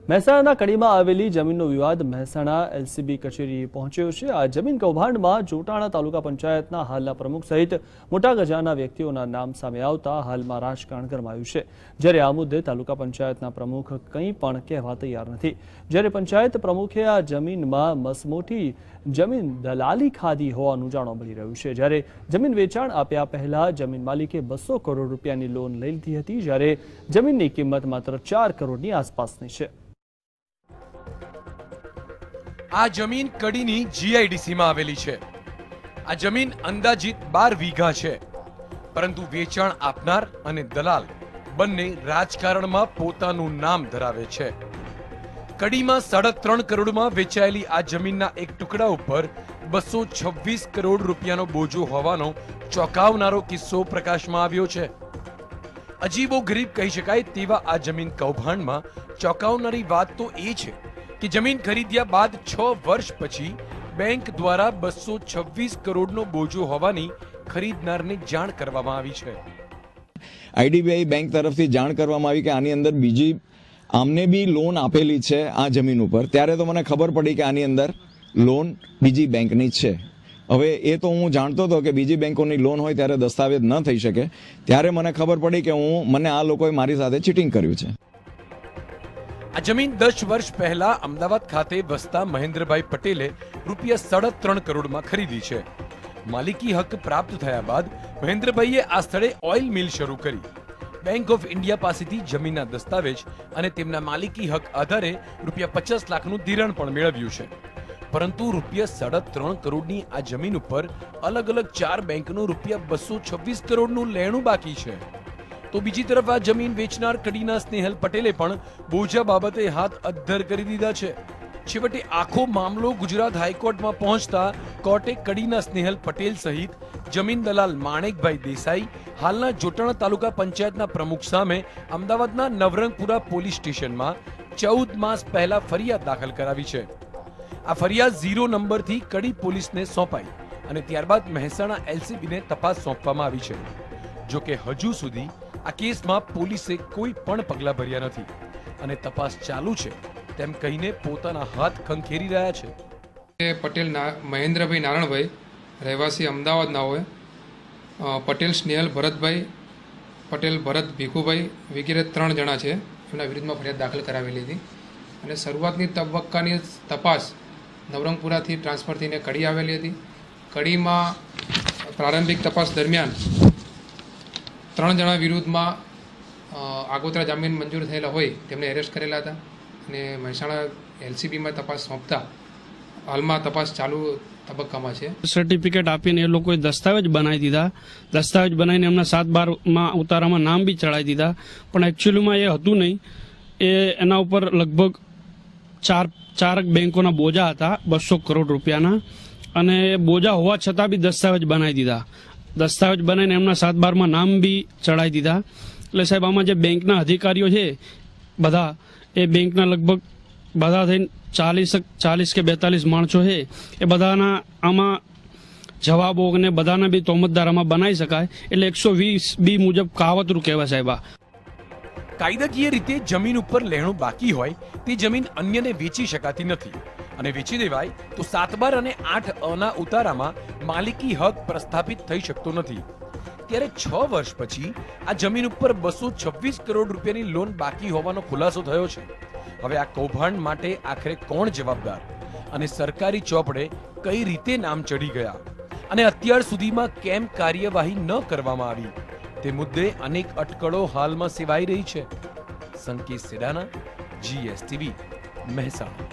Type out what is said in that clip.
મહેસાણાના કડીમાં આવેલી જમીનનો વિવાદ મહેસાણા એલસીબી કચેરીએ પહોંચ્યો છે। આ જમીન કૌભાંડમાં જોટાણા તાલુકા પંચાયતના હાલના પ્રમુખ સહિત મોટા ગજાના વ્યક્તિઓના નામ સામે આવતા હાલમાં રાજકારણ ગરમાયું છે। જ્યારે આ મુદ્દે તાલુકા પંચાયતના પ્રમુખ કંઈ પણ કહેવા તૈયાર નથી। જ્યારે પંચાયત પ્રમુખે આ જમીનમાં મસમોટી જમીન દલાલી ખાધી હોવાનું જાણવા મળી રહ્યું છે। જ્યારે જમીન વેચાણ આપ્યા પહેલા જમીન માલિકે 200 કરોડ રૂપિયાની લોન લઈ લીધી હતી, જ્યારે જમીનની કિંમત માત્ર 4 કરોડની આસપાસની છે। આ જમીન કડીની જીઆઈડીસી માં આવેલી છે। આ જમીન અંદાજિત 12 વીઘા છે, પરંતુ વેચાણ આપનાર અને દલાલ બંને રાજકારણમાં પોતાનું નામ ધરાવે છે। કડીમાં 3.5 કરોડમાં વેચાયેલી આ જમીનના એક ટુકડા ઉપર 226 કરોડ રૂપિયાનો બોજો હોવાનો ચોંકાવનારો કિસ્સો પ્રકાશમાં આવ્યો છે। અજીબો ગરીબ કહી શકાય તેવા આ જમીન કૌભાંડમાં ચોંકાવનારી વાત તો એ છે કે જમીન ખરીદ્યા બાદ 6 વર્ષ પછી બેંક દ્વારા 226 કરોડનો બોજો હોવાની ખરીદનારને જાણ કરવામાં આવી છે। આઈડીબીઆઈ બેંક તરફથી જાણ કરવામાં આવી કે આની અંદર બીજી આમને બી લોન આપેલી છે આ જમીન ઉપર। ત્યારે તો મને ખબર પડી કે આની અંદર લોન બીજી બેંકની છે। હવે એ તો હું જાણતો હતો કે બીજી બેંકોની લોન હોય ત્યારે દસ્તાવેજ ન થઈ શકે। ત્યારે મને ખબર પડી કે મને આ લોકોએ મારી સાથે ચીટિંગ કર્યું છે। આ જમીન 10 વર્ષ પહેલા અમદાવાદ ખાતે વસતા મહેન્દ્રભાઈ પટેલે ₹3.5 કરોડમાં ખરીદી છે। માલિકી હક પ્રાપ્ત થયા બાદ મહેન્દ્રભાઈએ આ સ્થળે ઓઇલ મિલ શરૂ કરી। બેંક ઓફ ઇન્ડિયા પાસેથી જમીનના દસ્તાવેજ અને તેમના માલિકી હક આધારે ₹50 લાખનું ધિરાણ પણ મેળવ્યું છે। પરંતુ ₹3.5 કરોડની આ જમીન ઉપર અલગ અલગ 4 બેંકનું ₹226 કરોડનું લેણું બાકી છે। તો બીજી તરફ આ જમીન વેચનાર કડીના સ્નેહલ પટેલે પણ બોજા બાબતે હાથ અદ્ધર કરી દીધા છે। છેવટે આખો મામલો ગુજરાત હાઈકોર્ટમાં પહોંચતા કોર્ટે કડીના સ્નેહલ પટેલ સહિત જમીન દલાલ માણેકભાઈ દેસાઈ, હાલના જોટાણા તાલુકા પંચાયતના પ્રમુખ સામે અમદાવાદના નવરંગપુરા પોલીસ સ્ટેશનમાં 14 માસ પહેલા ફરિયાદ દાખલ કરાવી છે। આ ફરિયાદ 0 નંબરથી કડી પોલીસને સોંપાઈ અને ત્યારબાદ મહેસાણા એલસીબીને તપાસ સોંપવામાં આવી છે। જો કે હજુ સુધી આ કેસમાં પોલીસે કોઈ પણ પગલાં ભર્યા નથી અને તપાસ ચાલુ છે તેમ કહીને પોતાના હાથ ખંખેરી રહ્યા છે। પટેલ મહેન્દ્રભાઈ નારણભાઈ, રહેવાસી અમદાવાદના હોય, પટેલ સ્નેહલ ભરતભાઈ, પટેલ ભરત ભીખુભાઈ વગેરે 3 જણા છે। એમના વિરુદ્ધમાં ફરિયાદ દાખલ કરાવેલી હતી અને શરૂઆતની તબક્કાની તપાસ નવરંગપુરાથી ટ્રાન્સફર થઈને કડી આવેલી હતી। કડીમાં પ્રારંભિક તપાસ દરમિયાન 3 જણા વિરુદ્ધમાં આગોતરા જામીન મંજૂર થયેલા હોય તેમને એરેસ્ટ કરેલા હતા અને મહેસાણા એલસીબીમાં તપાસ સોંપતા હાલમાં તપાસ ચાલુ તબક્કામાં છે। સર્ટિફિકેટ આપીને એ લોકોએ દસ્તાવેજ બનાવી દીધા। દસ્તાવેજ બનાવીને એમના 7/12માં ઉતારામાં નામ બી ચડાવી દીધા, પણ એકચ્યુઅલીમાં એ હતું નહીં। એના ઉપર લગભગ ચાર બેંકોના બોજા હતા 200 કરોડ રૂપિયાના, અને બોજા હોવા છતાં બી દસ્તાવેજ બનાવી દીધા। દસ્તાવેજ બનાવીને એમના 7/12માં નામ બી ચડાવી દીધા। એટલે સાહેબ આમાં જે બેંકના અધિકારીઓ છે બધા, એ બેંકના લગભગ બધા થઈને 40 કે 42 માણસો છે, એ બધાના આમાં જવાબો અને બધાના બી તોમતદાર આમાં બનાવી શકાય। એટલે 120B મુજબ કાવતરું કહેવાય સાહેબ। કાયદાકીય રીતે જમીન ઉપર લેણું બાકી હોય તે જમીન અન્યને વેચી શકાતી નથી અને વેચી દેવાય તો 7/12 અને 8A ઉતારામાં માલિકી હક પ્રસ્થાપિત થઈ શકતો નથી। ત્યારે 6 વર્ષ પછી આ જમીન ઉપર 226 કરોડ રૂપિયાની લોન બાકી હોવાનો ખુલાસો થયો છે। હવે આ કૌભાંડ માટે આખરે કોણ જવાબદાર અને સરકારી ચોપડે કઈ રીતે નામ ચડી ગયા અને અત્યાર સુધીમાં કેમ કાર્યવાહી ન કરવામાં આવી તે મુદ્દે અનેક અટકળો હાલમાં સેવાઈ રહી છે। સંકેત સેડાના, GSTV, મહેસાણા।